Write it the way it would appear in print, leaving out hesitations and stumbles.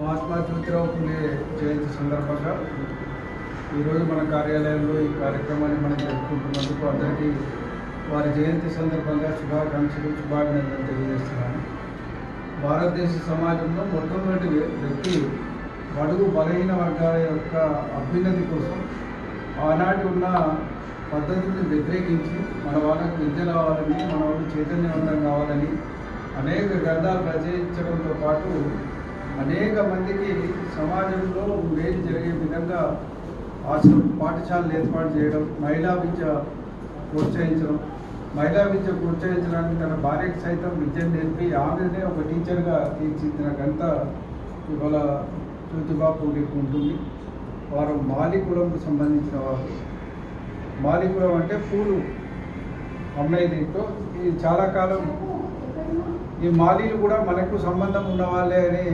మహాత్మా జ్యోతిరావు ఫులే జయంతి సందర్భంగా ఈరోజు మన కార్యాలయంలో ఈ కార్యక్రమాన్ని మనం జరుపుకుంటున్నందుకు అందరికీ వారి జయంతి సందర్భంగా శుభాకాంక్షలు శుభాభినందనలు తెలియజేస్తున్నాను. భారతదేశ సమాజంలో మొట్టమొదటి వ్యక్తి బడుగు బలహీన వర్గాల యొక్క అభ్యున్నతి కోసం ఆనాటి ఉన్న పద్ధతులను వ్యతిరేకించి మన వాళ్ళకు విద్య కావాలని, మన వాళ్ళు చైతన్యవంతం కావాలని అనేక గ్రంథాలు రచయించడంతో పాటు అనేక మందికి సమాజంలో మేలు జరిగే విధంగా పాఠశాలలు ఏర్పాటు చేయడం, మహిళా విద్య ప్రోత్సహించడానికి తన భార్యకు సైతం విద్యను నేర్పి ఆమెనే ఒక టీచర్గా తీర్చిదిద్దిన ఘనత ఇవాళ జ్యోతిబా పూలేకు ఉంటుంది. వారు మాలి కులంకు సంబంధించిన వారు. మాలి కులం అంటే పూలు అమ్మాయి దీంతో ఇది చాలా కాలం ఈ మాలీలు కూడా మనకు సంబంధం ఉన్న వాళ్ళే అని